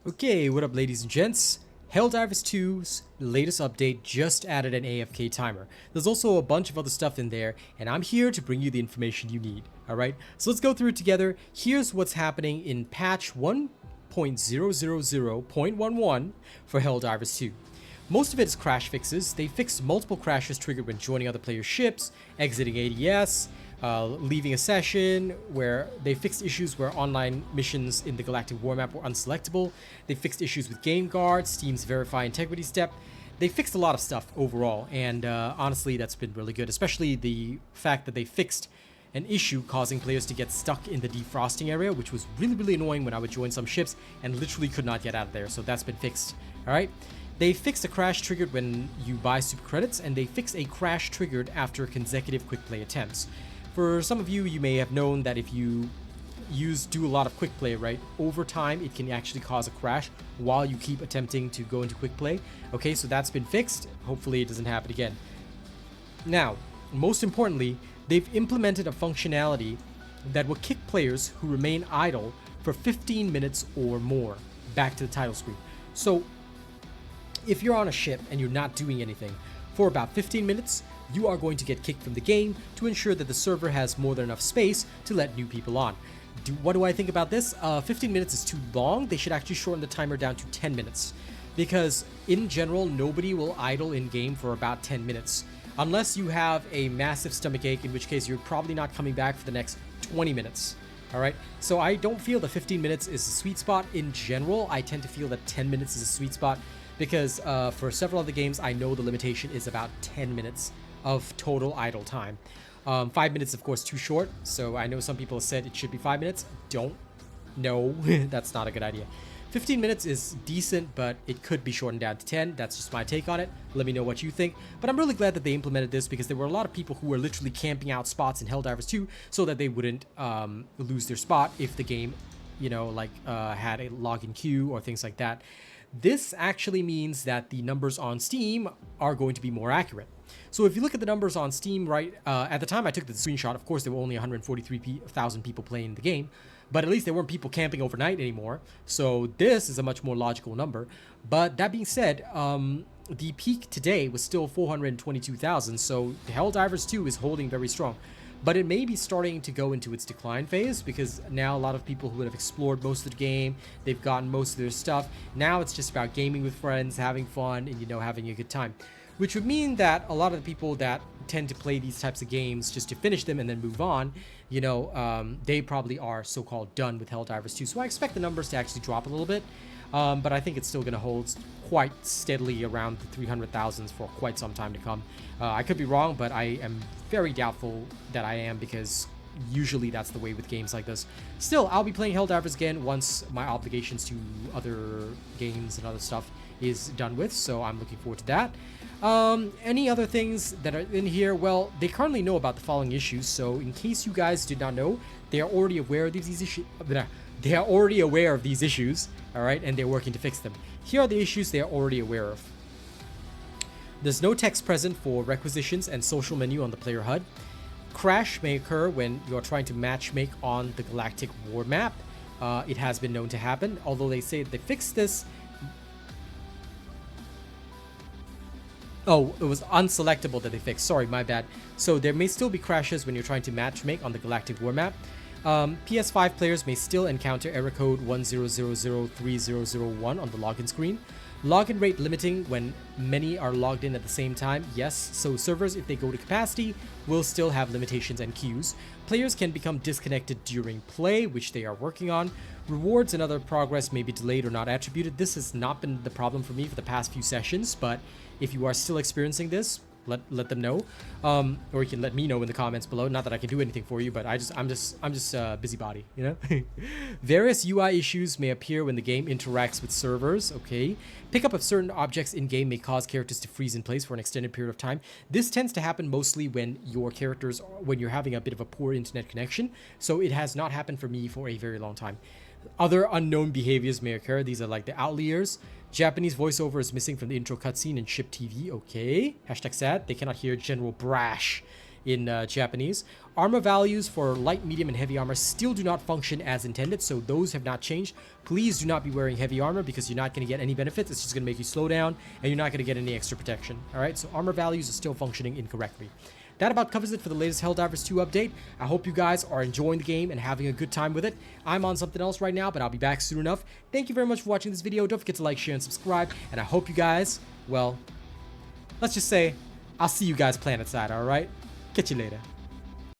Okay, what up ladies and gents? Helldivers 2's latest update just added an AFK timer. There's also a bunch of other stuff in there, and I'm here to bring you the information you need, alright? So let's go through it together. Here's what's happening in patch 1.000.11 for Helldivers 2. Most of it is crash fixes. They fixed multiple crashes triggered when joining other players' ships, exiting ADS, leaving a session, where they fixed issues where online missions in the Galactic War map were unselectable. They fixed issues with game guard, Steam's verify integrity step. They fixed a lot of stuff overall, and honestly that's been really good, especially the fact that they fixed an issue causing players to get stuck in the defrosting area, which was really annoying when I would join some ships and literally could not get out of there. So that's been fixed. Alright, they fixed a crash triggered when you buy super credits, and they fixed a crash triggered after consecutive quick play attempts. For some of you, you may have known that if you do a lot of quick play, right, over time it can actually cause a crash while you keep attempting to go into quick play. Okay, so that's been fixed. Hopefully it doesn't happen again. Now, most importantly, they've implemented a functionality that will kick players who remain idle for 15 minutes or more back to the title screen. So if you're on a ship and you're not doing anything for about 15 minutes, you are going to get kicked from the game to ensure that the server has more than enough space to let new people on. What do I think about this? 15 minutes is too long. They should actually shorten the timer down to 10 minutes. Because in general, nobody will idle in game for about 10 minutes. Unless you have a massive stomachache, in which case you're probably not coming back for the next 20 minutes. Alright, so I don't feel that 15 minutes is a sweet spot in general. I tend to feel that 10 minutes is a sweet spot because for several other games, I know the limitation is about 10 minutes of total idle time. 5 minutes, of course, too short, so I know some people have said it should be 5 minutes. Don't. No, that's not a good idea. 15 minutes is decent, but it could be shortened down to 10. That's just my take on it. Let me know what you think. But I'm really glad that they implemented this because there were a lot of people who were literally camping out spots in Helldivers 2 so that they wouldn't lose their spot if the game, you know, like had a login queue or things like that. This actually means that the numbers on Steam are going to be more accurate. So if you look at the numbers on Steam, right, at the time I took the screenshot, of course there were only 143,000 people playing the game, but at least there weren't people camping overnight anymore. So this is a much more logical number. But that being said, the peak today was still 422,000, so Helldivers 2 is holding very strong. But it may be starting to go into its decline phase because now a lot of people who have explored most of the game, they've gotten most of their stuff. Now it's just about gaming with friends, having fun, and, you know, having a good time. Which would mean that a lot of the people that tend to play these types of games just to finish them and then move on, you know, they probably are so-called done with Helldivers 2. So I expect the numbers to actually drop a little bit. But I think it's still going to hold quite steadily around the 300,000s for quite some time to come. I could be wrong, but I am very doubtful that I am because usually that's the way with games like this. Still, I'll be playing Helldivers again once my obligations to other games and other stuff is done with, so I'm looking forward to that. Any other things that are in here? Well, they currently know about the following issues, so in case you guys did not know, they are already aware of these issues. They are already aware of these issues, alright, and they're working to fix them. Here are the issues they are already aware of. There's no text present for requisitions and social menu on the player HUD. Crash may occur when you're trying to matchmake on the Galactic War map. It has been known to happen, although they say they fixed this. Oh, it was unselectable that they fixed. Sorry, my bad. So there may still be crashes when you're trying to matchmake on the Galactic War map. PS5 players may still encounter error code 10003001 on the login screen. Login rate limiting when many are logged in at the same time. Yes, so servers, if they go to capacity, will still have limitations and queues. Players can become disconnected during play, which they are working on. Rewards and other progress may be delayed or not attributed. This has not been the problem for me for the past few sessions, but if you are still experiencing this, let them know, or you can let me know in the comments below. Not that I can do anything for you, but I'm just busybody, you know. Various UI issues may appear when the game interacts with servers. Okay, pickup of certain objects in game may cause characters to freeze in place for an extended period of time. This tends to happen mostly when you're having a bit of a poor internet connection. So it has not happened for me for a very long time. Other unknown behaviors may occur. These are like the outliers. Japanese voiceover is missing from the intro cutscene in Ship TV. Okay. Hashtag sad. They cannot hear General Brash in Japanese. Armor values for light, medium, and heavy armor still do not function as intended, so those have not changed. Please do not be wearing heavy armor because you're not going to get any benefits. It's just going to make you slow down, and you're not going to get any extra protection. All right, so armor values are still functioning incorrectly. That about covers it for the latest Helldivers 2 update. I hope you guys are enjoying the game and having a good time with it. I'm on something else right now, but I'll be back soon enough. Thank you very much for watching this video. Don't forget to like, share, and subscribe. And I hope you guys, well, let's just say, I'll see you guys planet side, alright? Catch you later.